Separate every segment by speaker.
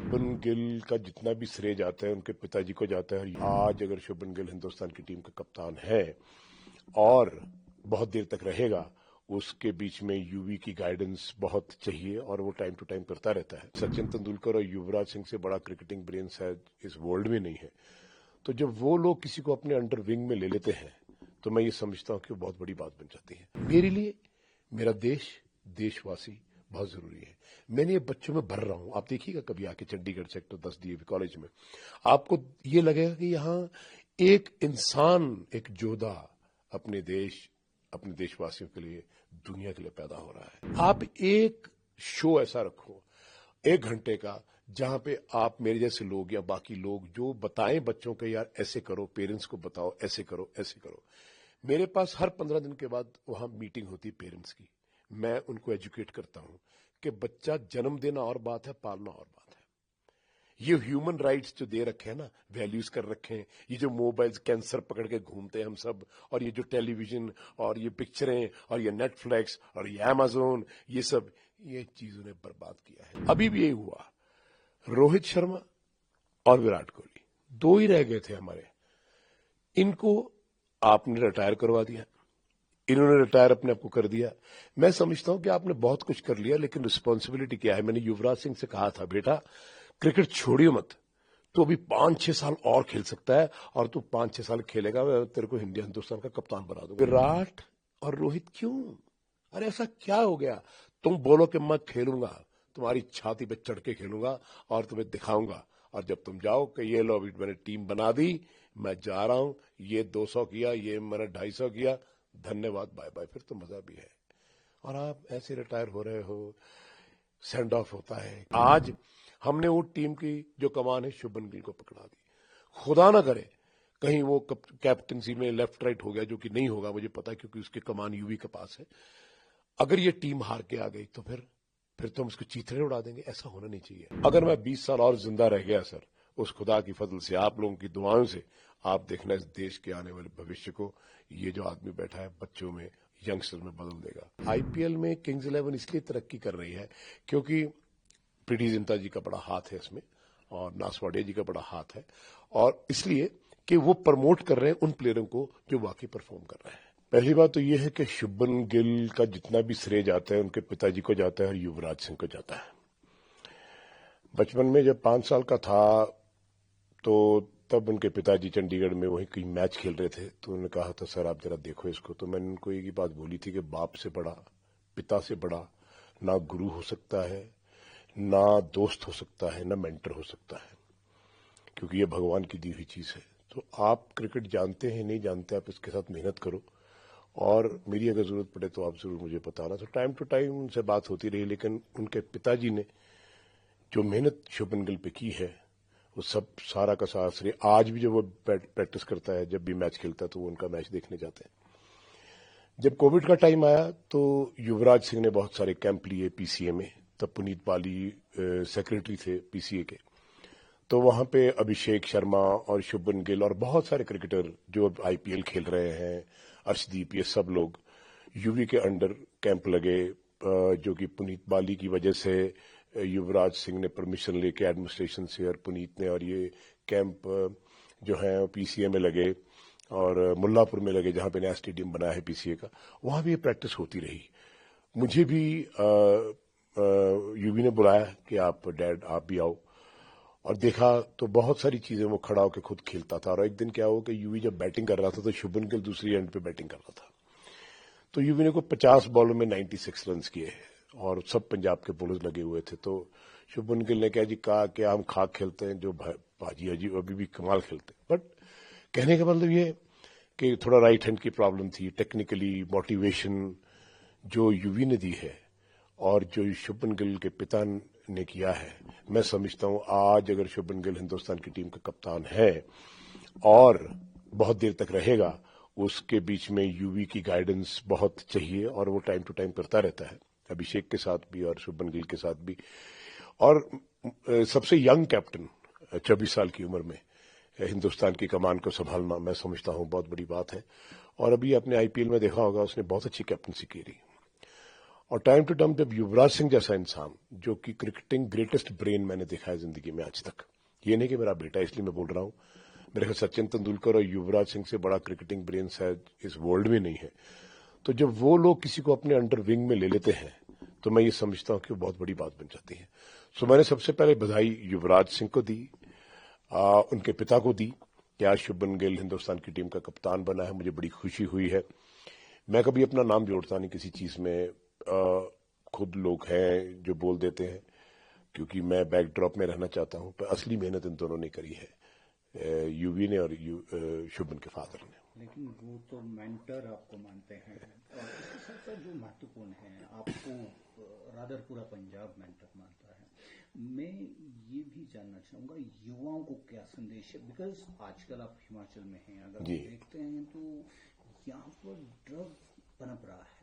Speaker 1: शुभमन गिल का जितना भी श्रेय जाता है उनके पिताजी को जाता है। आज अगर शुभमन गिल हिंदुस्तान की टीम का कप्तान है और बहुत देर तक रहेगा, उसके बीच में यूवी की गाइडेंस बहुत चाहिए और वो टाइम टू टाइम करता रहता है। सचिन तेंदुलकर और युवराज सिंह से बड़ा क्रिकेटिंग ब्रेन शायद इस वर्ल्ड में नहीं है। तो जब वो लोग किसी को अपने अंडर विंग में ले लेते हैं तो मैं ये समझता हूं कि वो बहुत बड़ी बात बन जाती है। मेरे लिए मेरा देश, देशवासी बहुत जरूरी है। मैंने ये बच्चों में भर रहा हूं। आप देखिएगा कभी आके चंडीगढ़ सेक्टर 10 डीएवी कॉलेज में, आपको ये लगेगा कि यहाँ एक इंसान, एक जोधा अपने देश, अपने देशवासियों के लिए, दुनिया के लिए पैदा हो रहा है। आप एक शो ऐसा रखो 1 घंटे का, जहां पे आप मेरे जैसे लोग या बाकी लोग जो बताएं बच्चों को, यार ऐसे करो, पेरेंट्स को बताओ, ऐसे करो, ऐसे करो। मेरे पास हर 15 दिन के बाद वहां मीटिंग होती पेरेंट्स की। मैं उनको एजुकेट करता हूं कि बच्चा जन्म देना और बात है, पालना और बात है। ये ह्यूमन राइट्स जो दे रखे हैं ना, वैल्यूज कर रखे हैं, ये जो मोबाइल कैंसर पकड़ के घूमते हैं हम सब, और ये जो टेलीविजन और ये पिक्चरें और ये नेटफ्लिक्स और ये अमेज़न, ये सब, ये चीजों ने बर्बाद किया है। अभी भी यही हुआ, रोहित शर्मा और विराट कोहली 2 ही रह गए थे हमारे। इनको आपने रिटायर करवा दिया, इन्होंने रिटायर अपने आप को कर दिया। मैं समझता हूं कि आपने बहुत कुछ कर लिया, लेकिन रिस्पॉन्सिबिलिटी क्या है। मैंने युवराज सिंह से कहा था, बेटा क्रिकेट छोड़ियो मत, तो अभी 5-6 साल और खेल सकता है, और तू 5-6 साल खेलेगा, मैं तेरे को हिंदुस्तान का कप्तान बना दूंगा। विराट और रोहित क्यों? अरे ऐसा क्या हो गया? तुम बोलो कि मैं खेलूंगा, तुम्हारी छाती पे चढ़ के खेलूंगा और तुम्हें दिखाऊंगा, और जब तुम जाओ कि ये लो अभी मैंने टीम बना दी, मैं जा रहा हूं, ये 200 किया, ये मैंने 250 किया, धन्यवाद, बाय बाय, फिर तो मजा भी है। और आप ऐसे रिटायर हो रहे हो, सेंड ऑफ होता है। आज हमने वो टीम की जो कमान है शुभमन गिल को पकड़ा दी। खुदा ना करे कहीं वो कैप्टनसी में लेफ्ट राइट हो गया, जो कि नहीं होगा मुझे पता है, क्योंकि उसके कमान यूवी के पास है। अगर ये टीम हार के आ गई तो फिर तो हम उसको चीथड़े उड़ा देंगे। ऐसा होना नहीं चाहिए। अगर मैं 20 साल और जिंदा रह गया सर, उस खुदा की फजल से, आप लोगों की दुआओं से, आप देखना इस देश के आने वाले भविष्य को ये जो आदमी बैठा है बच्चों में, यंगस्टर में बदल देगा। आईपीएल में किंग्स 11 इसलिए तरक्की कर रही है क्योंकि प्रीति जिंटा जी का बड़ा हाथ है इसमें, और नासवाडिया जी का बड़ा हाथ है, और इसलिए कि वो प्रमोट कर रहे हैं उन प्लेयरों को जो वाकई परफॉर्म कर रहे हैं। पहली बात तो ये है कि शुभमन गिल का जितना भी श्रेय जाता है उनके पिताजी को जाता है और युवराज सिंह को जाता है। बचपन में जब 5 साल का था तो तब उनके पिताजी चंडीगढ़ में वही कहीं मैच खेल रहे थे, तो उन्होंने कहा था सर आप जरा देखो इसको। तो मैंने उनको एक ही बात बोली थी कि बाप से बड़ा, पिता से बड़ा ना गुरु हो सकता है, ना दोस्त हो सकता है, ना मेंटर हो सकता है, क्योंकि ये भगवान की दी हुई चीज है। तो आप क्रिकेट जानते हैं नहीं जानते, आप इसके साथ मेहनत करो, और मेरी अगर जरूरत पड़े तो आप जरूर मुझे बताना। तो टाइम टू टाइम उनसे बात होती रही, लेकिन उनके पिताजी ने जो मेहनत शुभमन गिल पे की है, वो सब सारा का सारा श्रेय, आज भी जब वो प्रैक्टिस करता है, जब भी मैच खेलता है तो वो उनका मैच देखने जाते हैं। जब कोविड का टाइम आया तो युवराज सिंह ने बहुत सारे कैंप लिए पीसीए में, तब पुनीत पाली सेक्रेटरी थे पीसीए के, तो वहां पे अभिषेक शर्मा और शुभमन गिल और बहुत सारे क्रिकेटर जो आईपीएल खेल रहे हैं, अर्शदीप, ये सब लोग यूवी के अंडर कैंप लगे, जो कि पुनीत बाली की वजह से युवराज सिंह ने परमिशन लेके एडमिनिस्ट्रेशन से और पुनीत ने, और ये कैंप जो है पीसीए में लगे और मुल्लापुर में लगे, जहां पे नया स्टेडियम बना है पीसीए का, वहां भी ये प्रैक्टिस होती रही। मुझे भी यूवी ने बुलाया कि आप डैड आप भी आओ, और देखा तो बहुत सारी चीजें वो खड़ा होकर खुद खेलता था। और एक दिन क्या हुआ कि यूवी जब बैटिंग कर रहा था तो शुभमन गिल दूसरी एंड पे बैटिंग कर रहा था, तो यूवी ने को 50 बॉलों में 96 रन किए और सब पंजाब के बॉलर्स लगे हुए थे। तो शुभमन गिल ने क्या जी कहा कि हम खाक खेलते हैं, जो भाजी अजी अभी भी कमाल खेलते हैं। बट कहने का मतलब ये कि थोड़ा राइट हैंड की प्रॉब्लम थी, टेक्निकली मोटिवेशन जो यूवी ने दी है और जो शुभमन गिल के पिता ने किया है, मैं समझता हूं आज अगर शुभमन गिल हिंदुस्तान की टीम का कप्तान है और बहुत देर तक रहेगा, उसके बीच में यूवी की गाइडेंस बहुत चाहिए, और वो टाइम टू टाइम करता रहता है, अभिषेक के साथ भी और शुभमन गिल के साथ भी। और सबसे यंग कैप्टन 24 साल की उम्र में हिंदुस्तान की कमान को संभालना, मैं समझता हूं बहुत बड़ी बात है। और अभी आपने आईपीएल में देखा होगा, उसने बहुत अच्छी कैप्टनसी की रही। और टाइम टू टाइम जब युवराज सिंह जैसा इंसान, जो कि क्रिकेटिंग ग्रेटेस्ट ब्रेन मैंने देखा है जिंदगी में आज तक, ये नहीं कि मेरा बेटा इसलिए मैं बोल रहा हूं, मेरे ख्याल सचिन तेंदुलकर और युवराज सिंह से बड़ा क्रिकेटिंग ब्रेन शायद इस वर्ल्ड में नहीं है। तो जब वो लोग किसी को अपने अंडर विंग में ले लेते हैं तो मैं ये समझता हूं कि वो बहुत बड़ी बात बन जाती है। सो मैंने सबसे पहले बधाई युवराज सिंह को दी, उनके पिता को दी कि आज शुभमन गिल हिंदुस्तान की टीम का कप्तान बना है। मुझे बड़ी खुशी हुई है। मैं कभी अपना नाम जोड़ता नहीं किसी चीज में, खुद लोग हैं जो बोल देते हैं, क्योंकि मैं बैकड्रॉप में रहना चाहता हूं, पर असली मेहनत इन दोनों ने करी है, यूवी ने और शुभमन के फादर ने।
Speaker 2: लेकिन वो तो मेंटर आपको मानते हैं, और इसके साथ साथ जो महत्वपूर्ण है, आपको रादर पूरा पंजाब मेंटर मानता है। मैं ये भी जानना चाहूंगा युवाओं को क्या संदेश है, बिकॉज आजकल आप हिमाचल में हैं, अगर आप देखते हैं तो यहाँ पर ड्रग पनप रहा है।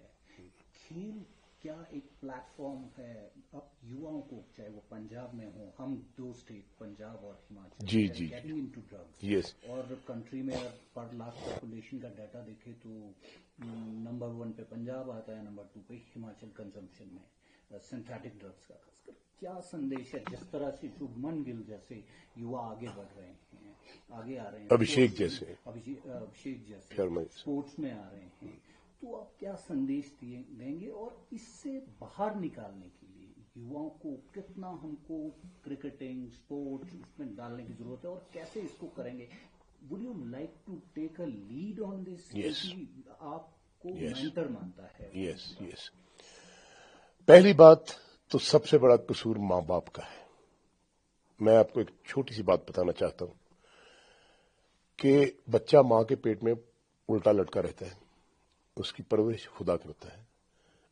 Speaker 2: खेल क्या एक प्लेटफॉर्म है अब युवाओं को, चाहे वो पंजाब में हो, हम दो स्टेट पंजाब और हिमाचल, गेटिंग इनटू ड्रग्स, और कंट्री में पर लाख पॉपुलेशन का डाटा देखे तो नंबर 1 पे पंजाब आता है, नंबर 2 पे हिमाचल कंजम्पशन में सिंथेटिक ड्रग्स का। खासकर क्या संदेश है जिस तरह से शुभमन गिल जैसे युवा आगे बढ़ रहे हैं, आगे आ रहे हैं,
Speaker 1: अभिषेक जैसे
Speaker 2: स्पोर्ट्स में आ रहे हैं, तो आप क्या संदेश देंगे, और इससे बाहर निकालने के लिए युवाओं को कितना हमको क्रिकेटिंग स्पोर्ट्स उसमें डालने की जरूरत है, और कैसे इसको करेंगे? Would you like to take a lead on this? आपको मेंटर मानता है।
Speaker 1: यस। पहली बात तो सबसे बड़ा कसूर माँ बाप का है। मैं आपको एक छोटी सी बात बताना चाहता हूं कि बच्चा माँ के पेट में उल्टा लटका रहता है, उसकी परवरिश खुदा करता है,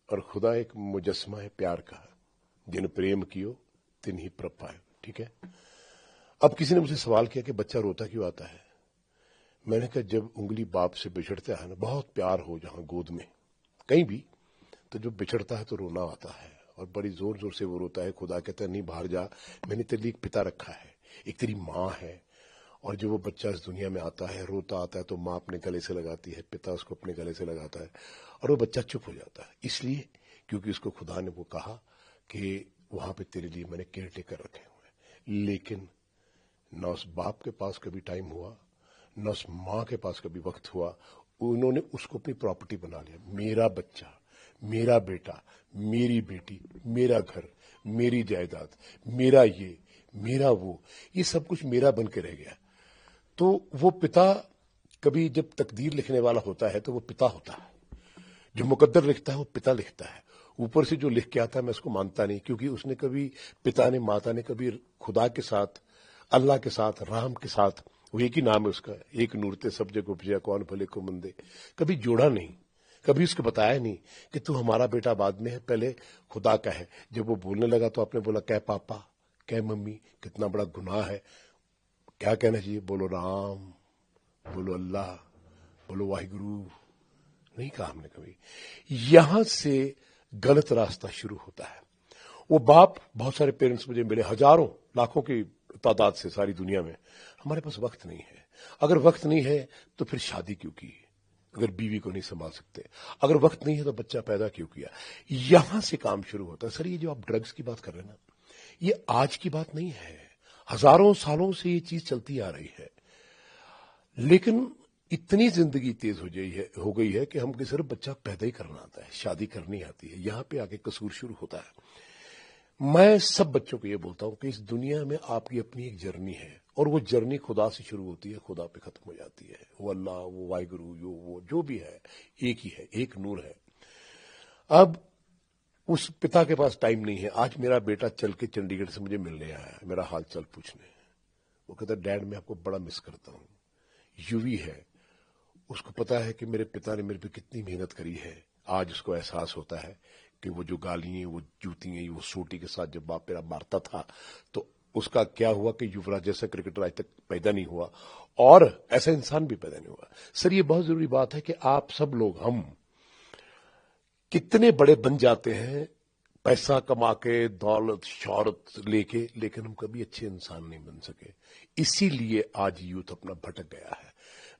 Speaker 1: और खुदा एक मुजस्मा है प्यार का, जिन प्रेम कियो तिन ही प्रभ पायो। ठीक है। अब किसी ने मुझसे सवाल किया कि बच्चा रोता क्यों आता है? मैंने कहा जब उंगली बाप से बिछड़ता है ना, बहुत प्यार हो जहां गोद में कहीं भी, तो जब बिछड़ता है तो रोना आता है, और बड़ी जोर जोर से वो रोता है। खुदा कहता है नहीं बाहर जा, मैंने तेरे लिए एक पिता रखा है, एक तेरी माँ है। और जब वो बच्चा इस दुनिया में आता है, रोता आता है, तो माँ अपने गले से लगाती है, पिता उसको अपने गले से लगाता है, और वो बच्चा चुप हो जाता है। इसलिए क्योंकि उसको खुदा ने वो कहा कि वहां पे तेरे लिए मैंने केयर टेकर रखे हुए हैं। लेकिन न उस बाप के पास कभी टाइम हुआ, न उस माँ के पास कभी वक्त हुआ। उन्होंने उसको अपनी प्रॉपर्टी बना लिया। मेरा बच्चा, मेरा बेटा, मेरी बेटी, मेरा घर, मेरी जायदाद, मेरा ये, मेरा वो, ये सब कुछ मेरा बन के रह गया। तो वो पिता कभी जब तकदीर लिखने वाला होता है तो वो पिता होता है, जो मुकद्दर लिखता है वो पिता लिखता है। ऊपर से जो लिख के आता है मैं उसको मानता नहीं, क्योंकि उसने कभी, पिता ने, माता ने कभी खुदा के साथ, अल्लाह के साथ, राम के साथ, वो एक ही नाम है उसका, एक नूरते सब जग उपजया कौन भले को मंदे, कभी जोड़ा नहीं, कभी उसको बताया नहीं कि तू हमारा बेटा बाद में है, पहले खुदा का है। जब वो बोलने लगा तो आपने बोला कह पापा, कह मम्मी, कितना बड़ा गुनाह है, क्या कहना चाहिए? बोलो राम, बोलो अल्लाह, बोलो वाहिगुरु। नहीं कहा हमने कभी। यहां से गलत रास्ता शुरू होता है। वो बाप, बहुत सारे पेरेंट्स मुझे मिले, हजारों लाखों की तादाद से सारी दुनिया में। हमारे पास वक्त नहीं है। अगर वक्त नहीं है तो फिर शादी क्यों की? अगर बीवी को नहीं संभाल सकते, अगर वक्त नहीं है तो बच्चा पैदा क्यों किया? यहां से काम शुरू होता है। सर ये जो आप ड्रग्स की बात कर रहे हैं ना, ये आज की बात नहीं है, हजारों सालों से ये चीज चलती आ रही है। लेकिन इतनी जिंदगी तेज हो गई है कि हमको सिर्फ बच्चा पैदा ही करना आता है, शादी करनी आती है। यहां पे आके कसूर शुरू होता है। मैं सब बच्चों को ये बोलता हूं कि इस दुनिया में आपकी अपनी एक जर्नी है, और वो जर्नी खुदा से शुरू होती है, खुदा पे खत्म हो जाती है। वो अल्लाह, वो वाहिगुरु, वो जो भी है, एक ही है, एक नूर है। अब उस पिता के पास टाइम नहीं है। आज मेरा बेटा चल के चंडीगढ़ से मुझे मिलने आया, मेरा हाल चाल पूछने। वो कहता डैड मैं आपको बड़ा मिस करता हूं। यूवी है, उसको पता है कि मेरे पिता ने मेरे पे कितनी मेहनत करी है। आज उसको एहसास होता है कि वो जो गालियां, वो जूतियां, वो सोटी के साथ जब बाप मेरा मारता था, तो उसका क्या हुआ कि युवराज जैसा क्रिकेटर आज तक पैदा नहीं हुआ, और ऐसा इंसान भी पैदा नहीं हुआ। सर ये बहुत जरूरी बात है कि आप सब लोग, हम कितने बड़े बन जाते हैं पैसा कमा के, दौलत शौहरत लेके, लेकिन हम कभी अच्छे इंसान नहीं बन सके। इसीलिए आज यूथ अपना भटक गया है।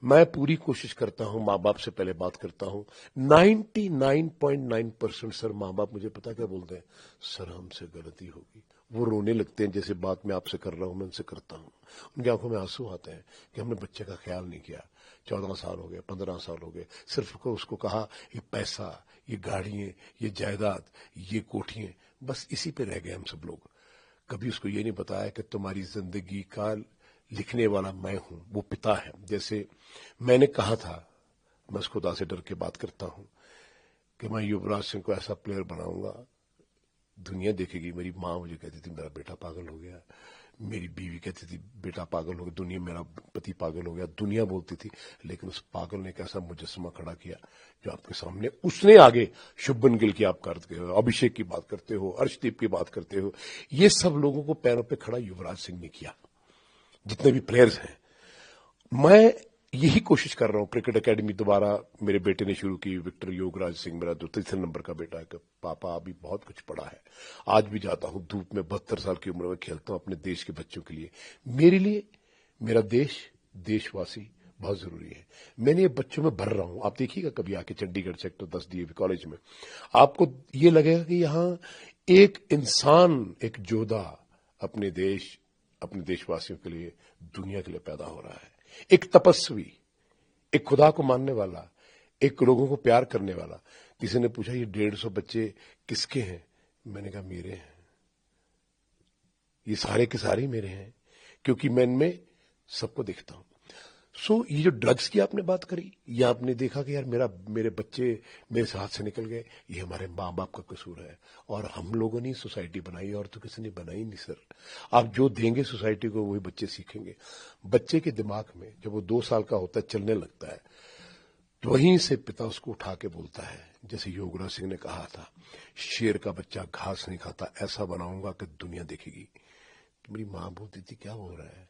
Speaker 1: मैं पूरी कोशिश करता हूं, माँ बाप से पहले बात करता हूं। 99.9% सर माँ बाप मुझे पता क्या बोलते हैं, सर हमसे गलती होगी। वो रोने लगते हैं, जैसे बात मैं आपसे कर रहा हूं मैं उनसे करता हूं। उनकी आंखों में आंसू आते हैं कि हमने बच्चे का ख्याल नहीं किया। 14 साल हो गए, 15 साल हो गए, सिर्फ उसको कहा ये पैसा, ये गाड़ियां, ये जायदाद, ये कोठियां, बस इसी पे रह गए हम सब लोग। कभी उसको ये नहीं बताया कि तुम्हारी जिंदगी का लिखने वाला मैं हूं, वो पिता है। जैसे मैंने कहा था, मैं उस खुदा से डर के बात करता हूं कि मैं युवराज सिंह को ऐसा प्लेयर बनाऊंगा, दुनिया देखेगी। मेरी माँ मुझे कहती थी मेरा बेटा पागल हो गया, मेरी बीवी कहती थी बेटा पागल हो गया, दुनिया मेरा पति पागल हो गया, दुनिया बोलती थी। लेकिन उस पागल ने एक ऐसा मुजस्समा खड़ा किया जो आपके सामने, उसने आगे शुभमन गिल की आप करते हो, अभिषेक की बात करते हो, अर्शदीप की बात करते हो, ये सब लोगों को पैरों पे खड़ा युवराज सिंह ने किया, जितने भी प्लेयर्स हैं। मैं यही कोशिश कर रहा हूं, क्रिकेट एकेडमी दोबारा मेरे बेटे ने शुरू की, विक्टर योगराज सिंह मेरा जो 3 नंबर का बेटा है, कि पापा अभी बहुत कुछ पढ़ा है। आज भी जाता हूं धूप में, 72 साल की उम्र में खेलता हूं अपने देश के बच्चों के लिए। मेरे लिए मेरा देश, देशवासी बहुत जरूरी है। मैंने ये बच्चों में भर रहा हूं। आप देखिएगा कभी आके चंडीगढ़ सेक्टर 10 डीएवी कॉलेज में, आपको ये लगेगा कि यहां एक इंसान, एक योद्धा अपने देश, अपने देशवासियों के लिए, दुनिया के लिए पैदा हो रहा है। एक तपस्वी, एक खुदा को मानने वाला, एक लोगों को प्यार करने वाला। किसी ने पूछा ये 150 बच्चे किसके हैं, मैंने कहा मेरे हैं। ये सारे के सारे मेरे हैं, क्योंकि मैं इनमें सबको देखता हूं। सो ये जो ड्रग्स की आपने बात करी, ये आपने देखा कि यार मेरे बच्चे मेरे हाथ से निकल गए, ये हमारे माँ बाप का कसूर है। और हम लोगों ने सोसाइटी बनाई, और तो किसी ने बनाई नहीं सर। आप जो देंगे सोसाइटी को वही बच्चे सीखेंगे। बच्चे के दिमाग में जब वो 2 साल का होता है, चलने लगता है, तो वहीं से पिता उसको उठा के बोलता है, जैसे योगराज सिंह ने कहा था, शेर का बच्चा घास नहीं खाता, ऐसा बनाऊंगा कि दुनिया देखेगी। तो मेरी माँ बोलती थी क्या हो रहा है,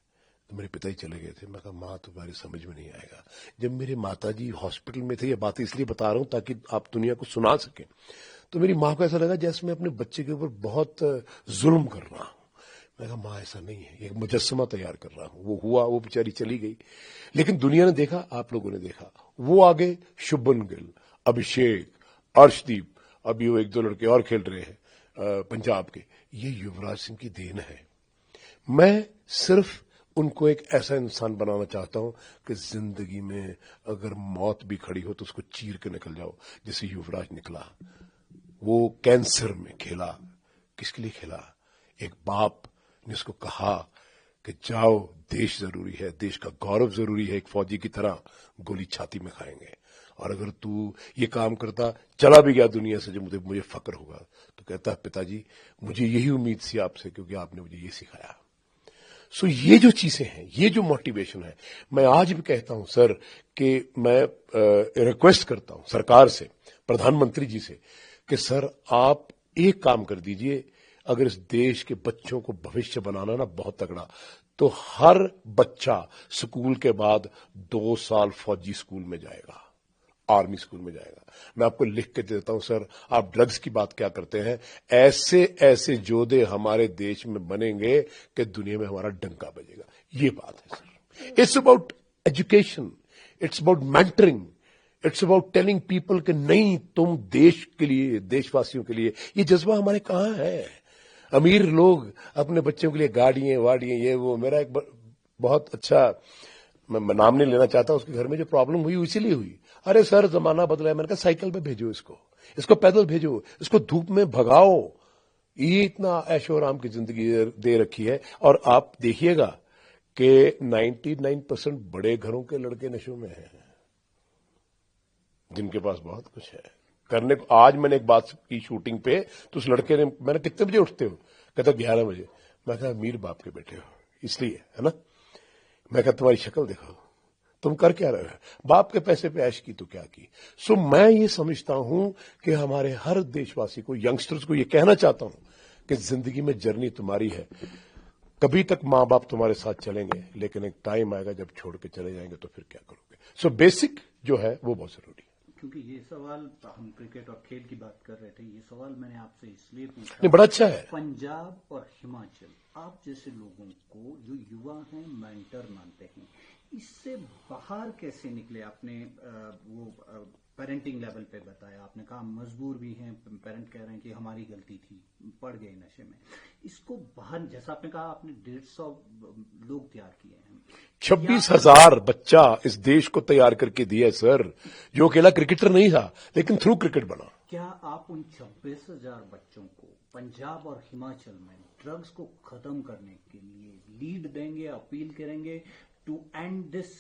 Speaker 1: तो मेरे पिता ही चले गए थे। मैं कहा माँ तुम्हारी समझ में नहीं आएगा। जब मेरे माताजी हॉस्पिटल में थे, ये बात इसलिए बता रहा हूं ताकि आप दुनिया को सुना सकें, तो मेरी माँ को ऐसा लगा जैसे मैं अपने बच्चे के ऊपर बहुत जुल्म कर रहा हूं। मैं कहा माँ ऐसा नहीं है, एक मुजस्समा तैयार कर रहा हूं। वो हुआ, वो बेचारी चली गई, लेकिन दुनिया ने देखा, आप लोगों ने देखा, वो आगे शुभमन गिल, अभिषेक, अर्शदीप, अभी वो 1-2 लड़के और खेल रहे हैं पंजाब के। ये युवराज सिंह की देन है। मैं सिर्फ उनको एक ऐसा इंसान बनाना चाहता हूं कि जिंदगी में अगर मौत भी खड़ी हो तो उसको चीर के निकल जाओ, जैसे युवराज निकला। वो कैंसर में खेला, किसके लिए खेला? एक बाप ने उसको कहा कि जाओ, देश जरूरी है, देश का गौरव जरूरी है, एक फौजी की तरह गोली छाती में खाएंगे, और अगर तू ये काम करता, चला भी गया दुनिया से, जो मुझे फक्र होगा। तो कहता है पिताजी मुझे यही उम्मीद थी आपसे, क्योंकि आपने मुझे ये सिखाया। सो ये जो चीजें हैं, ये जो मोटिवेशन है, मैं आज भी कहता हूं सर कि मैं रिक्वेस्ट करता हूं सरकार से, प्रधानमंत्री जी से, कि सर आप एक काम कर दीजिए, अगर इस देश के बच्चों को भविष्य बनाना ना बहुत तगड़ा, तो हर बच्चा स्कूल के बाद 2 साल फौजी स्कूल में जाएगा, आर्मी स्कूल में जाएगा। मैं आपको लिख के देता हूं सर। आप ड्रग्स की बात क्या करते हैं, ऐसे ऐसे योद्धे हमारे देश में बनेंगे कि दुनिया में हमारा डंका बजेगा। ये बात है sir. It's about education, it's about mentoring, it's about telling people कि नहीं, तुम देश के लिए, देशवासियों के लिए। ये जज्बा हमारे कहां है? अमीर लोग अपने बच्चों के लिए गाड़ियां वाड़ियां, ये वो। मेरा एक बहुत अच्छा, मैं नाम नहीं लेना चाहता, उसके घर में जो प्रॉब्लम हुई इसीलिए हुई। अरे सर जमाना बदला है। मैंने कहा साइकिल पे भेजो इसको पैदल भेजो, इसको धूप में भगाओ। ये इतना ऐशो आराम की जिंदगी दे रखी है। और आप देखिएगा कि 99% बड़े घरों के लड़के नशों में हैं, जिनके पास बहुत कुछ है करने को। आज मैंने एक बात की शूटिंग पे, तो उस लड़के ने, मैंने कितने बजे उठते हो, कहता 11 बजे। मैं कहा अमीर बाप के बेटे हो इसलिए, है ना। मैं कहा तुम्हारी शक्ल देखो, तुम कर क्या रहे हो, बाप के पैसे पे ऐश की तो क्या की। सो मैं ये समझता हूं कि हमारे हर देशवासी को, यंगस्टर्स को ये कहना चाहता हूं कि जिंदगी में जर्नी तुम्हारी है। कभी तक माँ बाप तुम्हारे साथ चलेंगे, लेकिन एक टाइम आएगा जब छोड़ के चले जाएंगे, तो फिर क्या करोगे। सो बेसिक जो है वो बहुत जरूरी है।
Speaker 2: क्योंकि ये सवाल, हम क्रिकेट और खेल की बात कर रहे थे, ये सवाल मैंने आपसे इसलिए पूछा,
Speaker 1: नहीं बड़ा अच्छा है।
Speaker 2: पंजाब और हिमाचल, आप जैसे लोगों को जो युवा हैं मेंटर मानते हैं, इससे बाहर कैसे निकले? आपने वो पेरेंटिंग लेवल पे बताया, आपने कहा मजबूर भी हैं, पेरेंट कह रहे हैं कि हमारी गलती थी, पड़ गए नशे में। इसको बाहर, जैसा आपने कहा, आपने 150 लोग तैयार किए हैं,
Speaker 1: 26,000 बच्चा इस देश को तैयार करके दिया सर, जो अकेला क्रिकेटर नहीं था लेकिन थ्रू क्रिकेट बना।
Speaker 2: क्या आप उन 26,000 बच्चों को पंजाब और हिमाचल में ड्रग्स को खत्म करने के लिए लीड देंगे, अपील करेंगे to end this,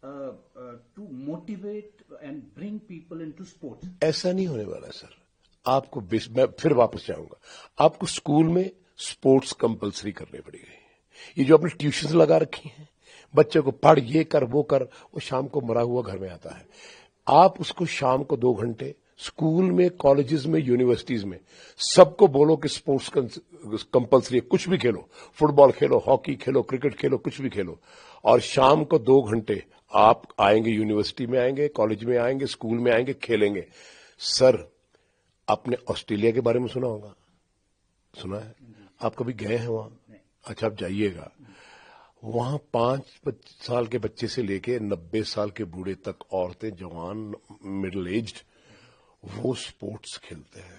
Speaker 2: to motivate and bring people into sports?
Speaker 1: ऐसा नहीं होने वाला सर। आपको मैं फिर वापस जाऊंगा, आपको स्कूल में स्पोर्ट्स कंपलसरी करने पड़ेगी। ये जो आपने ट्यूशन लगा रखी हैं, बच्चे को पढ़, ये कर वो कर, वो शाम को मरा हुआ घर में आता है। आप उसको शाम को 2 घंटे स्कूल में, कॉलेजेस में, यूनिवर्सिटीज में सबको बोलो कि स्पोर्ट्स कंपलसरी है। कुछ भी खेलो, फुटबॉल खेलो, हॉकी खेलो, क्रिकेट खेलो, कुछ भी खेलो, और शाम को 2 घंटे आप आएंगे, यूनिवर्सिटी में आएंगे, कॉलेज में आएंगे, स्कूल में आएंगे, खेलेंगे। सर, आपने ऑस्ट्रेलिया के बारे में सुना होगा, सुना है? आप कभी गए हैं वहां? अच्छा, आप जाइएगा। वहां 5 साल के बच्चे से लेके 90 साल के बूढ़े तक, औरतें, जवान, मिडिल एज्ड, वो स्पोर्ट्स खेलते हैं।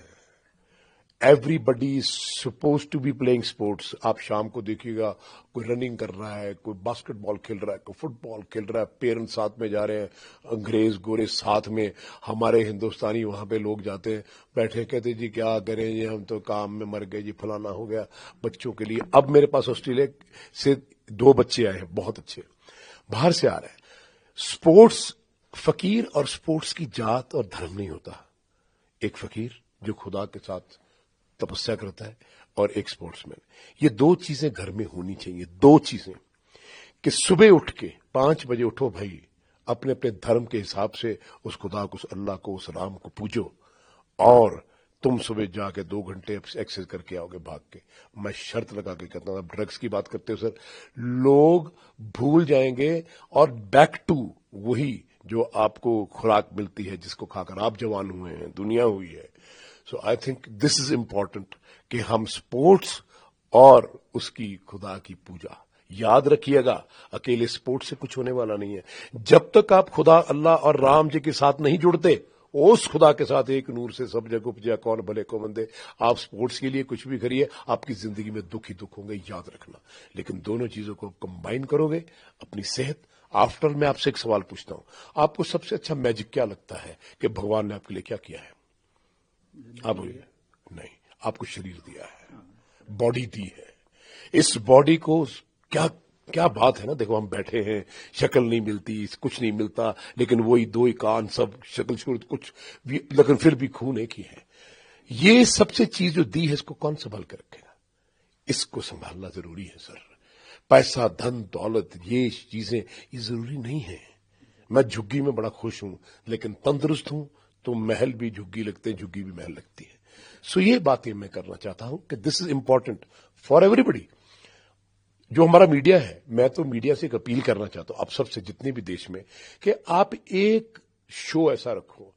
Speaker 1: Everybody is suppose to be playing sports. आप शाम को देखिएगा, कोई रनिंग कर रहा है, कोई बास्केटबॉल खेल रहा है, कोई फुटबॉल खेल रहा है, पेरेंट्स साथ में जा रहे हैं, अंग्रेज गोरे साथ में। हमारे हिंदुस्तानी वहां पे लोग जाते हैं, बैठे, कहते जी क्या करें जी, हम तो काम में मर गए जी, फलाना हो गया बच्चों के लिए। अब मेरे पास ऑस्ट्रेलिया से 2 बच्चे आए हैं, बहुत अच्छे, बाहर से आ रहे हैं। स्पोर्ट्स, फकीर और स्पोर्ट्स की जात और धर्म नहीं होता। एक फकीर जो खुदा के साथ तपस्या करता है, और एक स्पोर्ट्समैन। ये 2 चीजें घर में होनी चाहिए। 2 चीजें, कि सुबह उठ के 5 बजे उठो भाई, अपने अपने धर्म के हिसाब से उस खुदा को, उस अल्लाह को, उस राम को पूजो, और तुम सुबह जाके 2 घंटे एक्सरसाइज करके आओगे भाग के। मैं शर्त लगा के कहता हूं, अब ड्रग्स की बात करते हो सर, लोग भूल जाएंगे और बैक टू वही जो आपको खुराक मिलती है, जिसको खाकर आप जवान हुए हैं, दुनिया हुई है। So I think this is important कि हम स्पोर्ट्स और उसकी खुदा की पूजा, याद रखिएगा, अकेले स्पोर्ट्स से कुछ होने वाला नहीं है। जब तक आप खुदा, अल्लाह और राम जी के साथ नहीं जुड़ते, उस खुदा के साथ एक नूर से सब जग उपजा, कौन भले को मंदे। आप स्पोर्ट्स के लिए कुछ भी करिए, आपकी जिंदगी में दुख ही दुख होंगे, याद रखना। लेकिन दोनों चीजों को कंबाइन करोगे, अपनी सेहत। आफ्टर मैं आपसे एक सवाल पूछता हूं, आपको सबसे अच्छा मैजिक क्या लगता है कि भगवान ने आपके लिए क्या किया है? आप बोलिए। नहीं, आपको शरीर दिया है, बॉडी दी है। इस बॉडी को क्या क्या बात है ना, देखो हम बैठे हैं, शक्ल नहीं मिलती, कुछ नहीं मिलता, लेकिन वही 2 ही कान, सब शक्ल सूरत कुछ भी, लेकिन फिर भी खून एक ही है। ये सबसे चीज जो दी है, इसको कौन संभाल के रखेगा? इसको संभालना जरूरी है सर। पैसा, धन, दौलत, ये चीजें ये जरूरी नहीं है। मैं झुग्गी में बड़ा खुश हूं, लेकिन तंदुरुस्त हूं तो महल भी झुग्गी लगते हैं, झुग्गी भी महल लगती है। सो ये बातें मैं करना चाहता हूं कि this is important for everybody. जो हमारा मीडिया है, मैं तो मीडिया से एक अपील करना चाहता हूं आप सबसे, जितने भी देश में, कि आप एक शो ऐसा रखो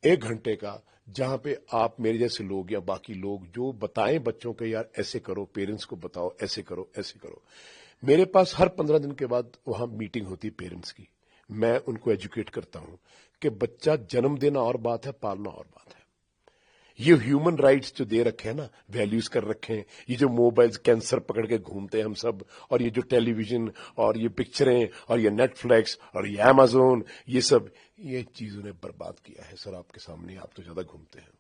Speaker 1: 1 घंटे का, जहां पे आप मेरे जैसे लोग या बाकी लोग जो बताएं बच्चों को, यार ऐसे करो, पेरेंट्स को बताओ, ऐसे करो, ऐसे करो। मेरे पास हर 15 दिन के बाद वहां मीटिंग होती है पेरेंट्स की। मैं उनको एजुकेट करता हूं कि बच्चा जन्म देना और बात है, पालना और बात है। ये ह्यूमन राइट्स जो दे रखे हैं ना, वैल्यूज कर रखे हैं, ये जो मोबाइल्स कैंसर पकड़ के घूमते हैं हम सब, और ये जो टेलीविजन और ये पिक्चरें और ये नेटफ्लिक्स और ये अमेज़न, ये सब, ये चीजों ने बर्बाद किया है सर आपके सामने। आप तो ज्यादा घूमते हैं।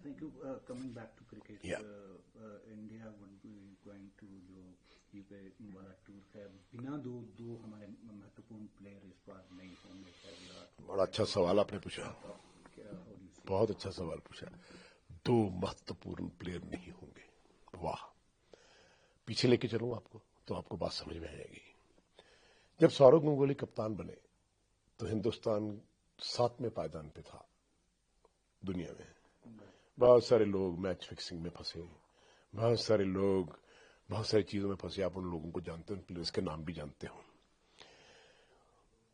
Speaker 2: Thank you. Coming back to cricket, India would be going to जो यूके वाला टूर है, बिना दो हमारे महत्वपूर्ण प्लेयर इस बार नहीं होंगे।
Speaker 1: बड़ा अच्छा सवाल आपने पूछा, बहुत अच्छा सवाल पूछा। 2 महत्वपूर्ण प्लेयर नहीं होंगे, वाह। पीछे लेके चलूं आपको तो आपको बात समझ में आ जाएगी। जब सौरव गंगुली कप्तान बने तो हिंदुस्तान 7वें पायदान पे था दुनिया में। बहुत सारे लोग मैच फिक्सिंग में फंसे, बहुत सारे लोग बहुत सारी चीजों में फंसे। आप उन लोगों को जानते हो, उन प्लेयर्स के नाम भी जानते हो।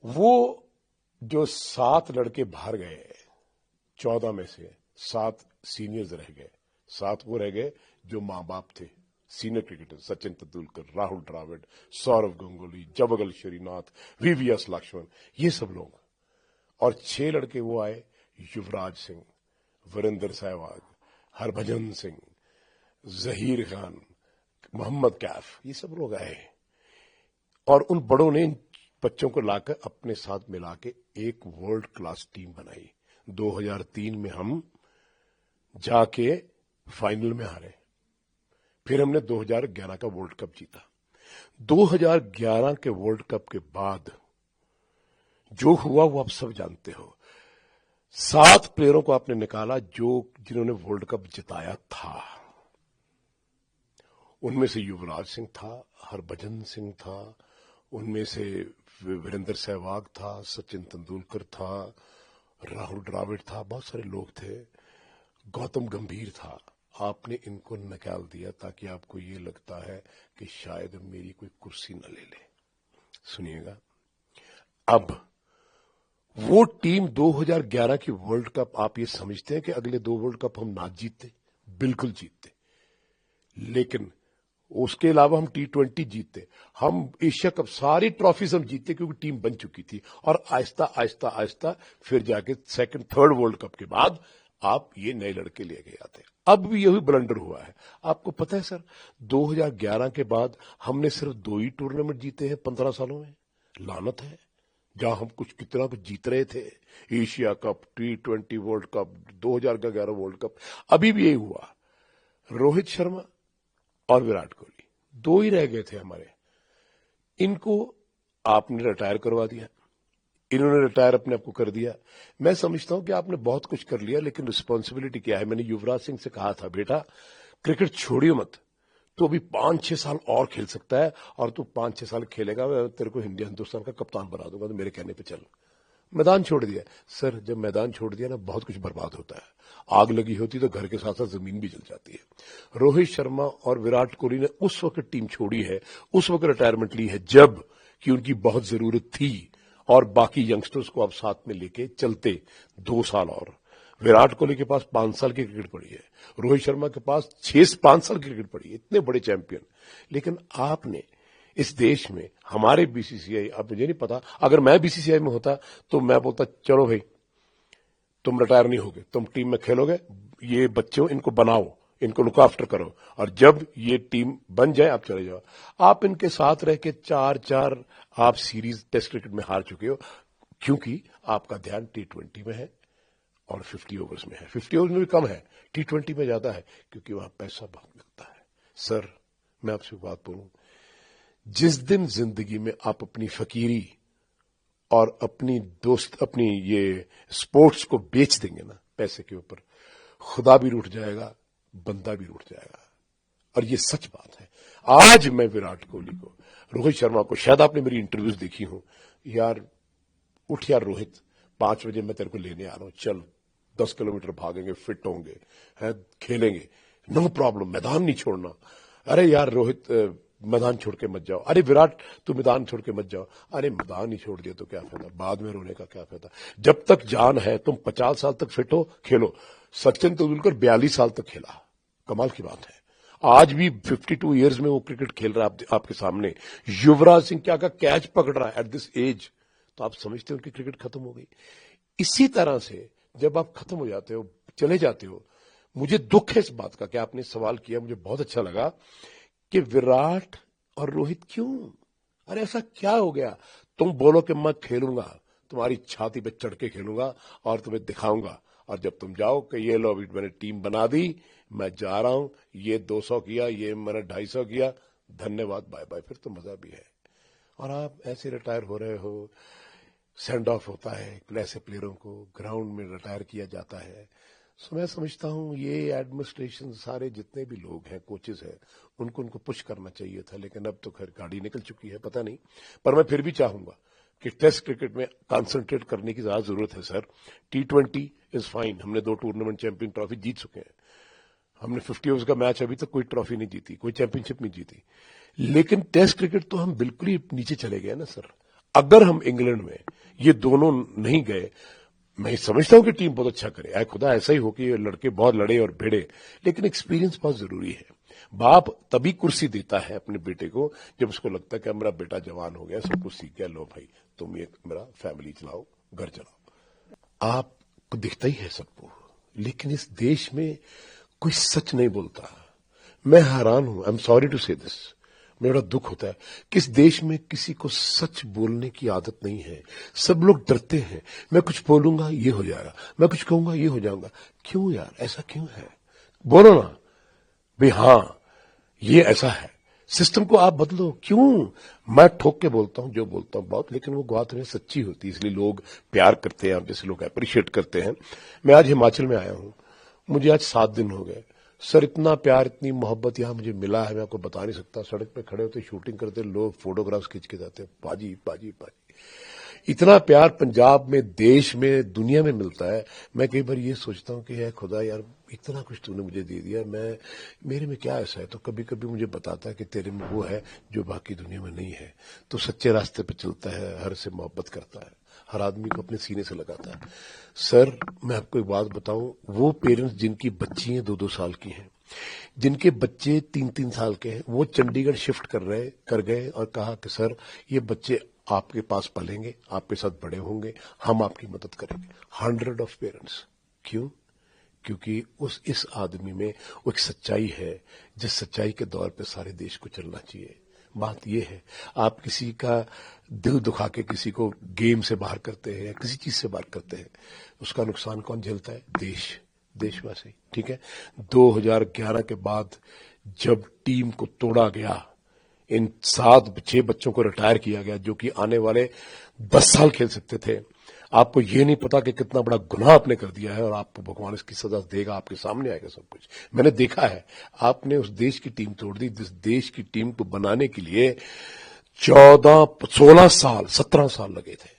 Speaker 1: वो जो 7 लड़के बाहर गए, 14 में से 7 सीनियर्स रह गए, 7 वो रह गए जो माँ बाप थे, senior cricketer, Sachin Tendulkar, Rahul Dravid, Sourav Ganguly, Javagal Srinath, VVS Laxman, ये सब लोग। और 6 लड़के वो आए, युवराज सिंह, वीरेंद्र सहवाग, हरभजन सिंह, जहीर खान, मोहम्मद कैफ, ये सब लोग आए। और उन बड़ों ने इन बच्चों को लाकर अपने साथ मिला के एक वर्ल्ड क्लास टीम बनाई। 2003 में हम जाके फाइनल में हारे, फिर हमने 2011 का वर्ल्ड कप जीता। 2011 के वर्ल्ड कप के बाद जो हुआ वो आप सब जानते हो। 7 प्लेयरों को आपने निकाला जिन्होंने वर्ल्ड कप जिताया था। उनमें से युवराज सिंह था, हरभजन सिंह था, उनमें से वीरेंद्र सहवाग था, सचिन तेंदुलकर था, राहुल द्रविड़ था, बहुत सारे लोग थे, गौतम गंभीर था। आपने इनको निकाल दिया ताकि आपको ये लगता है कि शायद मेरी कोई कुर्सी न ले ले। सुनिएगा, अब वो टीम 2011 की वर्ल्ड कप, आप ये समझते हैं कि अगले 2 वर्ल्ड कप हम ना जीतते? बिल्कुल जीतते, लेकिन उसके अलावा हम T20 जीतते, हम एशिया कप, सारी ट्रॉफीज हम जीतते क्योंकि टीम बन चुकी थी। और आहिस्ता आहिस्ता आहिस्ता फिर जाके 2nd 3rd वर्ल्ड कप के बाद आप ये नए लड़के ले गए आते। अब भी यही ब्लंडर हुआ है। आपको पता है सर, 2011 के बाद हमने सिर्फ 2 ही टूर्नामेंट जीते हैं 15 सालों में। लानत है, जहां हम कितना कुछ जीत रहे थे, Asia cup, T20 world cup, 2011 world cup. अभी भी यही हुआ, रोहित शर्मा और विराट कोहली 2 ही रह गए थे हमारे। इनको आपने रिटायर करवा दिया, इन्होंने रिटायर अपने आप को कर दिया। मैं समझता हूं कि आपने बहुत कुछ कर लिया, लेकिन रिस्पॉन्सिबिलिटी क्या है? मैंने युवराज सिंह से कहा था, बेटा क्रिकेट छोड़ियो मत, तो अभी 5-6 साल और खेल सकता है, और तू 5-6 साल खेलेगा, मैं तेरे को हिंदुस्तान का कप्तान बना दूंगा, तो मेरे कहने पे चल। मैदान छोड़ दिया। सर, जब मैदान छोड़ दिया ना, बहुत कुछ बर्बाद होता है। आग लगी होती तो घर के साथ साथ जमीन भी जल जाती है। रोहित शर्मा और विराट कोहली ने उस वक्त टीम छोड़ी है, उस वक्त रिटायरमेंट ली है जब कि उनकी बहुत जरूरत थी, और बाकी यंगस्टर्स को आप साथ में लेके चलते 2 साल और। विराट कोहली के पास 5 साल की क्रिकेट पड़ी है, रोहित शर्मा के पास 5 साल की क्रिकेट पड़ी है, इतने बड़े चैंपियन। लेकिन आपने इस देश में, हमारे बीसीसीआई, अब मुझे नहीं पता, अगर मैं बीसीसीआई में होता तो मैं बोलता, चलो भाई तुम रिटायर नहीं होगे, तुम टीम में खेलोगे, ये बच्चों इनको बनाओ, इनको लुक आफ्टर करो, और जब ये टीम बन जाए आप चले जाओ। आप इनके साथ रह के 4-4 आप सीरीज टेस्ट क्रिकेट में हार चुके हो, क्योंकि आपका ध्यान T20 में है और 50 ओवर्स में है। 50 ओवर्स में भी कम है, T20 में ज्यादा है, क्योंकि वहां पैसा बहुत मिलता है। सर, मैं आपसे बात बोलूं, जिस दिन जिंदगी में आप अपनी फकीरी और अपनी ये स्पोर्ट्स को बेच देंगे ना पैसे के ऊपर, खुदा भी रूठ जाएगा, बंदा भी रूठ जाएगा। और ये सच बात है। आज मैं विराट कोहली को, रोहित शर्मा को, शायद आपने मेरी इंटरव्यूज देखी हो, यार उठ यार रोहित, 5 बजे मैं तेरे को लेने आ रहा हूं, चल 10 किलोमीटर भागेंगे, फिट होंगे, है, खेलेंगे, नो प्रॉब्लम, मैदान नहीं छोड़ना। अरे यार रोहित, मैदान छोड़ के मत जाओ। अरे विराट, तू मैदान छोड़ के मत जाओ। अरे मैदान नहीं छोड़ दिया तो क्या फायदा, बाद में रोने का क्या फायदा। जब तक जान है, तुम 50 साल तक फिट हो, खेलो। सचिन तेंदुलकर 42 साल तक खेला, कमाल की बात है। आज भी 52 इयर्स में वो क्रिकेट खेल रहा है आपके सामने। युवराज सिंह क्या का कैच पकड़ रहा है एट दिस एज, तो आप समझते हो उनकी क्रिकेट खत्म हो गई। इसी तरह से जब आप खत्म हो जाते हो, चले जाते हो, मुझे दुख है इस बात का कि आपने सवाल किया, मुझे बहुत अच्छा लगा कि विराट और रोहित क्यों, अरे ऐसा क्या हो गया? तुम बोलो कि मैं खेलूंगा, तुम्हारी छाती पे चढ़ के खेलूंगा और तुम्हें दिखाऊंगा, और जब तुम जाओ कि ये लो मैंने टीम बना दी, मैं जा रहा हूं, ये 200 किया, ये मैंने 250 किया, धन्यवाद, बाय बाय, फिर तो मजा भी है। और आप ऐसे रिटायर हो रहे हो, सेंड ऑफ होता है ऐसे प्लेयरों को, ग्राउंड में रिटायर किया जाता है। सो मैं समझता हूं ये एडमिनिस्ट्रेशन, सारे जितने भी लोग हैं, कोचेस हैं, उनको पुश करना चाहिए था, लेकिन अब तो खैर गाड़ी निकल चुकी है, पता नहीं। पर मैं फिर भी चाहूंगा कि टेस्ट क्रिकेट में कंसंट्रेट करने की ज्यादा जरूरत है सर। T20 इज फाइन, हमने 2 टूर्नामेंट चैंपियन ट्रॉफी जीत चुके हैं, हमने 50 ओवर्स का मैच अभी तक कोई ट्रॉफी नहीं जीती, कोई चैंपियनशिप नहीं जीती, लेकिन टेस्ट क्रिकेट तो हम बिल्कुल ही नीचे चले गए ना सर। अगर हम इंग्लैंड में ये दोनों नहीं गए। मैं समझता हूं कि टीम बहुत अच्छा करे, ऐ खुदा ऐसा ही हो कि ये लड़के बहुत लड़े और भिड़े, लेकिन एक्सपीरियंस बहुत जरूरी है। बाप तभी कुर्सी देता है अपने बेटे को जब उसको लगता है कि मेरा बेटा जवान हो गया, सब कुछ सीख गया, लो भाई तुम ये मेरा फैमिली चलाओ, घर चलाओ। आपको दिखता ही है सबको, लेकिन इस देश में कोई सच नहीं बोलता। मैं हैरान हूं, आई एम सॉरी टू से दिस, मेरा दुख होता है कि इस देश में किसी को सच बोलने की आदत नहीं है। सब लोग डरते हैं, मैं कुछ बोलूंगा ये हो जाएगा, मैं कुछ कहूंगा ये हो जाऊंगा। क्यों यार, ऐसा क्यों है? बोलो ना भाई, हाँ ये ऐसा है, सिस्टम को आप बदलो। क्यों? मैं ठोक के बोलता हूं जो बोलता हूं बहुत, लेकिन वो बात में सच्ची होती है, इसलिए लोग प्यार करते हैं, आप जैसे लोग अप्रिशिएट करते हैं। मैं आज हिमाचल में आया हूं, मुझे आज 7 दिन हो गए सर, इतना प्यार इतनी मोहब्बत यहां मुझे मिला है, मैं आपको बता नहीं सकता। सड़क पे खड़े होते, शूटिंग करते, लोग फोटोग्राफ्स खींच के जाते, बाजी बाजी बाजी। इतना प्यार पंजाब में, देश में, दुनिया में मिलता है। मैं कई बार ये सोचता हूं कि यार खुदा, यार इतना कुछ तूने मुझे दे दिया, मेरे में क्या ऐसा है? तो कभी कभी मुझे बताता है कि तेरे में वो है जो बाकी दुनिया में नहीं है। तो सच्चे रास्ते पे चलता है, हर से मोहब्बत करता है, हर आदमी को अपने सीने से लगाता है। सर मैं आपको एक बात बताऊं, वो पेरेंट्स जिनकी बच्ची हैं 2-2 साल की हैं, जिनके बच्चे 3-3 साल के हैं, वो चंडीगढ़ शिफ्ट कर गए और कहा कि सर ये बच्चे आपके पास पलेंगे, आपके साथ बड़े होंगे, हम आपकी मदद करेंगे। 100 ऑफ पेरेंट्स। क्यों? क्योंकि इस आदमी में वो एक सच्चाई है, जिस सच्चाई के दौर पे सारे देश को चलना चाहिए। बात यह है, आप किसी का दिल दुखा के किसी को गेम से बाहर करते हैं या किसी चीज से बाहर करते हैं, उसका नुकसान कौन झेलता है? देशवासी। ठीक है, 2011 के बाद जब टीम को तोड़ा गया, इन 7-6 बच्चों को रिटायर किया गया जो कि आने वाले 10 साल खेल सकते थे। आपको ये नहीं पता कि कितना बड़ा गुनाह आपने कर दिया है और आपको भगवान इसकी सजा देगा, आपके सामने आएगा सब कुछ। मैंने देखा है, आपने उस देश की टीम तोड़ दी जिस देश की टीम को बनाने के लिए 16 साल 17 साल लगे थे।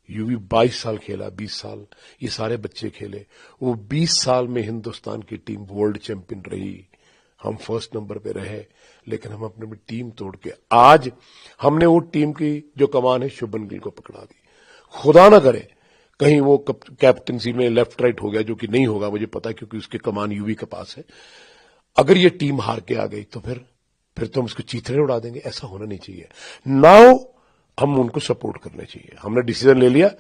Speaker 1: यूवी 22 साल खेला, 20 साल ये सारे बच्चे खेले। वो 20 साल में हिंदुस्तान की टीम वर्ल्ड चैंपियन रही, हम फर्स्ट नंबर पे रहे, लेकिन हम अपने टीम तोड़ के आज हमने वो टीम की जो कमान है शुभमन गिल को पकड़ा दी। खुदा ना करे कहीं वो कैप्टनसी में लेफ्ट राइट हो गया, जो कि नहीं होगा मुझे पता है, क्योंकि उसके कमान यूवी के पास है। अगर ये टीम हार के आ गई तो फिर तो हम उसको चीथड़े उड़ा देंगे। ऐसा होना नहीं चाहिए। नाउ हम उनको सपोर्ट करने चाहिए। हमने डिसीजन ले लिया,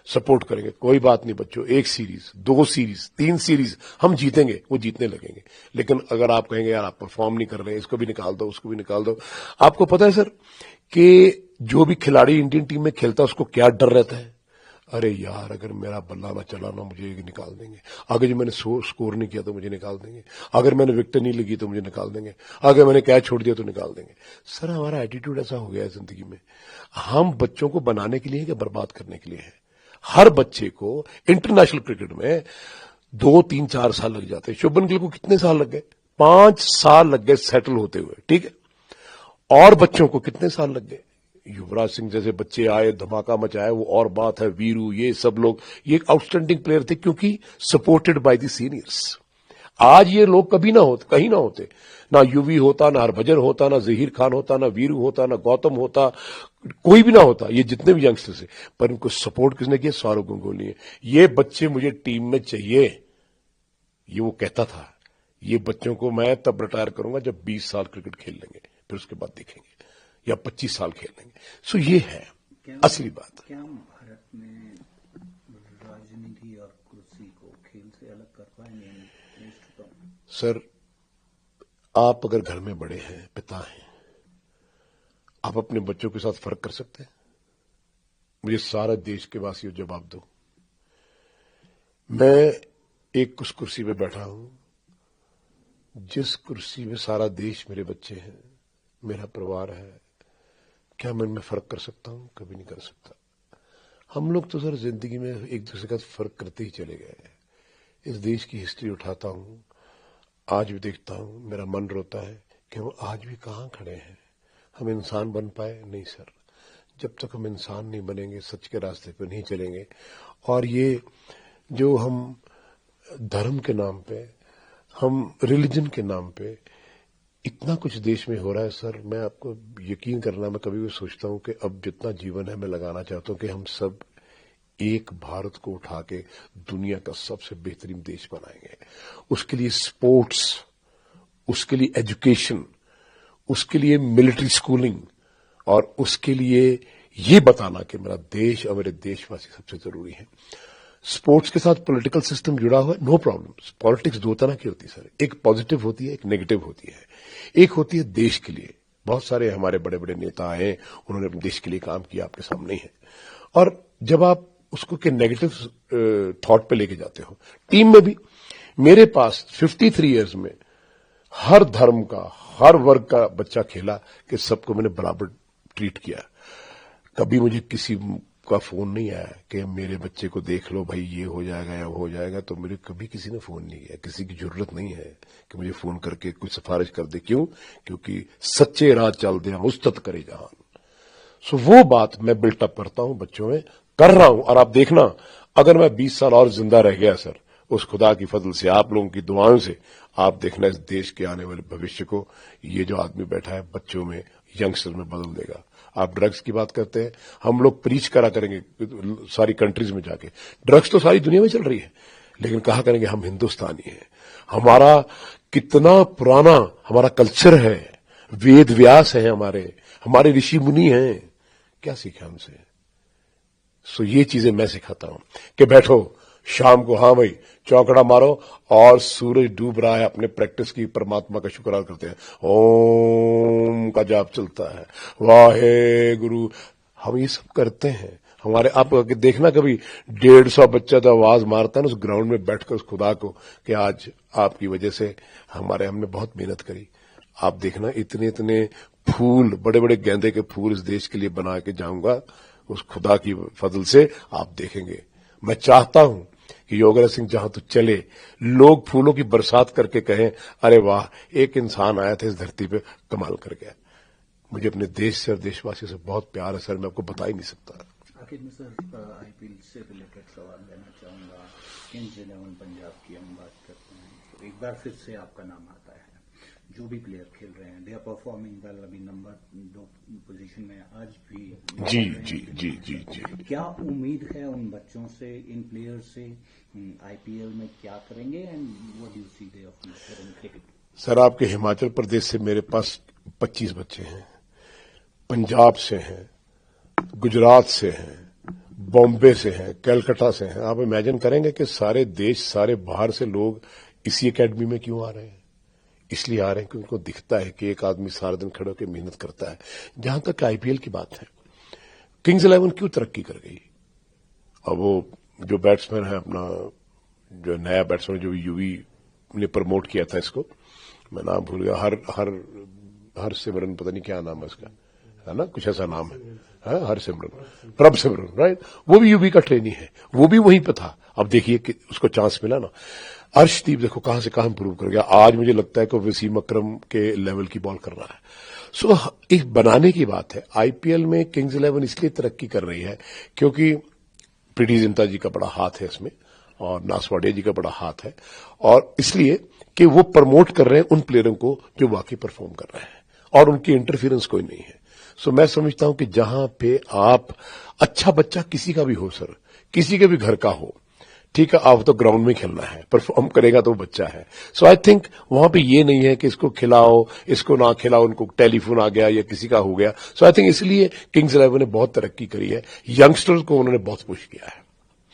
Speaker 1: सपोर्ट करेंगे, कोई बात नहीं बच्चों, 1 सीरीज 2 सीरीज 3 सीरीज हम जीतेंगे, वो जीतने लगेंगे। लेकिन अगर आप कहेंगे यार आप परफॉर्म नहीं कर रहे, इसको भी निकाल दो, उसको भी निकाल दो। आपको पता है सर कि जो भी खिलाड़ी इंडियन टीम में खेलता है उसको क्या डर रहता है? अरे यार अगर मेरा बल्ला ना चला ना, मुझे निकाल देंगे। अगर जो मैंने स्कोर नहीं किया तो मुझे निकाल देंगे। अगर मैंने विकेट नहीं लगी तो मुझे निकाल देंगे। अगर मैंने कैच छोड़ दिया तो निकाल देंगे। सर हमारा एटीट्यूड ऐसा हो गया है जिंदगी में। हम बच्चों को बनाने के लिए या बर्बाद करने के लिए है? हर बच्चे को इंटरनेशनल क्रिकेट में 2-3-4 साल लग जाते हैं। शुभमन गिल को कितने साल लग गए? 5 साल लग गए सेटल होते हुए। ठीक है, और बच्चों को कितने साल लग गए? युवराज सिंह जैसे बच्चे आए, धमाका मचाया, वो और बात है। वीरू, ये सब लोग ये आउटस्टैंडिंग प्लेयर थे क्योंकि सपोर्टेड बाय द सीनियर्स। आज ये लोग कभी ना होते, कहीं ना होते, ना यूवी होता, ना हरभजन होता, ना जहीर खान होता, ना वीरू होता, ना गौतम होता, कोई भी ना होता, ये जितने भी यंगस्टर्स है। पर इनको सपोर्ट किसने किया? सौरव गंगोली ने। ये बच्चे मुझे टीम में चाहिए, ये वो कहता था। ये बच्चों को मैं तब रिटायर करूंगा जब 20 साल क्रिकेट खेल लेंगे, फिर उसके बाद देखेंगे, या 25 साल खेल लेंगे। सो ये है असली बात।
Speaker 2: क्या हम भारत में राजनीति और कुर्सी को खेल से अलग कर पाएंगे?
Speaker 1: सर आप अगर घर में बड़े हैं, पिता हैं, आप अपने बच्चों के साथ फर्क कर सकते हैं? मुझे सारा देश के वासियों जवाब दो। मैं एक उस कुर्सी पे बैठा हूं जिस कुर्सी में सारा देश मेरे बच्चे हैं, मेरा परिवार है। क्या मैं इनमें फर्क कर सकता हूं? कभी नहीं कर सकता। हम लोग तो सर जिंदगी में एक दूसरे का फर्क करते ही चले गए। इस देश की हिस्ट्री उठाता हूं, आज भी देखता हूं, मेरा मन रोता है कि हम आज भी कहां खड़े हैं। हम इंसान बन पाए? नहीं सर, जब तक हम इंसान नहीं बनेंगे, सच के रास्ते पर नहीं चलेंगे। और ये जो हम धर्म के नाम पे, हम रिलीजन के नाम पे इतना कुछ देश में हो रहा है सर, मैं आपको यकीन करना, मैं कभी भी सोचता हूं कि अब जितना जीवन है मैं लगाना चाहता हूं कि हम सब एक भारत को उठा के दुनिया का सबसे बेहतरीन देश बनाएंगे। उसके लिए स्पोर्ट्स, उसके लिए एजुकेशन, उसके लिए मिलिट्री स्कूलिंग, और उसके लिए ये बताना कि मेरा देश और मेरे देशवासी सबसे जरूरी है। स्पोर्ट्स के साथ पॉलिटिकल सिस्टम जुड़ा हुआ है, नो प्रॉब्लम। पॉलिटिक्स दो तरह की होती है सर, एक पॉजिटिव होती है, एक नेगेटिव होती है। एक होती है देश के लिए, बहुत सारे हमारे बड़े बड़े नेता आए, उन्होंने अपने देश के लिए काम किया, आपके सामने ही है। और जब आप उसको के नेगेटिव थॉट पे लेके जाते हो, टीम में भी मेरे पास 53 इयर्स में हर धर्म का, हर वर्ग का बच्चा खेला कि सबको मैंने बराबर ट्रीट किया। कभी मुझे किसी का फोन नहीं आया कि मेरे बच्चे को देख लो भाई, ये हो जाएगा या वो हो जाएगा, तो मुझे कभी किसी ने फोन नहीं किया। किसी की जरूरत नहीं है कि मुझे फोन करके कुछ सिफारिश कर दे। क्यों? क्योंकि सच्चे राह चल दे उस्तत करे जहान। सो वो बात मैं बिल्टअप करता हूं, बच्चों में कर रहा हूं। और आप देखना, अगर मैं 20 साल और जिंदा रह गया सर, उस खुदा की फजल से, आप लोगों की दुआओं से, आप देखना इस देश के आने वाले भविष्य को ये जो आदमी बैठा है बच्चों में, यंगस्टर में बदल देगा। आप ड्रग्स की बात करते हैं, हम लोग प्रीच करा करेंगे सारी कंट्रीज में जाके, ड्रग्स तो सारी दुनिया में चल रही है, लेकिन कहा करेंगे हम हिंदुस्तानी हैं। हमारा कितना पुराना हमारा कल्चर है, वेद व्यास है, हमारे ऋषि मुनि हैं, क्या सीखा हमसे? सो ये चीजें मैं सिखाता हूं कि बैठो शाम को, हाँ भाई चौकड़ा मारो, और सूरज डूब रहा है, अपने प्रैक्टिस की परमात्मा का शुक्र करते हैं, ओम का जाप चलता है, वाहे गुरु, हम ये सब करते हैं। हमारे आप देखना, कभी 150 बच्चा जो आवाज मारता है ना उस ग्राउंड में बैठकर उस खुदा को कि आज आपकी वजह से हमने बहुत मेहनत करी। आप देखना इतने इतने फूल, बड़े बड़े गेंदे के फूल इस देश के लिए बना के जाऊंगा उस खुदा की फजल से, आप देखेंगे। मैं चाहता हूं कि योगेंद्र सिंह जहां तो चले, लोग फूलों की बरसात करके कहें, अरे वाह, एक इंसान आया था इस धरती पे, कमाल कर गया। मुझे अपने देश से और देशवासियों से बहुत प्यार है सर, मैं आपको बता ही नहीं सकता।
Speaker 2: आखिर में सर आईपीएल से रिलेटेड सवाल लेना चाहूंगा। किंग्स 11 पंजाब की हम बात करते हैं तो एक बार फिर से आपका नाम आता है। जो भी प्लेयर खेल रहे हैं, दे आर परफॉर्मिंग वेल। अभी नंबर 2 पोजीशन में आज भी
Speaker 1: जी जी जी जी जी।
Speaker 2: क्या उम्मीद है उन बच्चों से, इन प्लेयर से, आईपीएल में क्या करेंगे, and what do you see their future in cricket?
Speaker 1: Sir, आपके हिमाचल प्रदेश से मेरे पास 25 बच्चे हैं, पंजाब से हैं, गुजरात से हैं, बॉम्बे से हैं, कलकत्ता से हैं। आप इमेजिन करेंगे कि सारे देश, सारे बाहर से लोग इसी एकेडमी में क्यों आ रहे हैं? इसलिए आ रहे हैं कि उनको दिखता है कि एक आदमी सारा दिन खड़े होकर मेहनत करता है। जहां तक आईपीएल की बात है, किंग्स 11 क्यों तरक्की कर गई? अब वो जो बैट्समैन है अपना, जो नया बैट्समैन जो यूवी ने प्रमोट किया था इसको, मैं नाम भूल गया, हर सिमरन, पता नहीं क्या नाम है उसका, है ना, कुछ ऐसा नाम है, हर सिमरन, प्रभ सिमरन, राइट। वो भी यूवी का ट्रेनी है, वो भी वहीं पे था। अब देखिए कि उसको चांस मिला ना। अर्शदीप देखो कहां से कहां इंप्रूव कर गया। आज मुझे लगता है कि वसीम अकरम के लेवल की बॉल कर रहा है। सो एक बनाने की बात है। आईपीएल में किंग्स 11 इसलिए तरक्की कर रही है क्योंकि प्रीति जिंटा जी का बड़ा हाथ है इसमें, और नासवाडिया जी का बड़ा हाथ है, और इसलिए कि वो प्रमोट कर रहे हैं उन प्लेयरों को जो वाकई परफॉर्म कर रहे हैं, और उनकी इंटरफियरेंस कोई नहीं है। सो मैं समझता हूं कि जहां पे आप, अच्छा बच्चा किसी का भी हो सर, किसी के भी घर का हो, ठीक है, आप तो ग्राउंड में खेलना है, परफॉर्म करेगा तो बच्चा है। सो आई थिंक वहां पे ये नहीं है कि इसको खिलाओ, इसको ना खिलाओ, उनको टेलीफोन आ गया या किसी का हो गया। सो आई थिंक इसलिए किंग्स 11 ने बहुत तरक्की करी है, यंगस्टर्स को उन्होंने बहुत पुश किया है,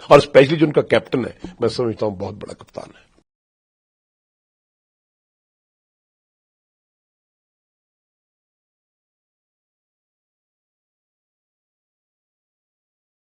Speaker 1: और स्पेशली जो उनका कैप्टन है, मैं समझता हूं बहुत बड़ा कप्तान है।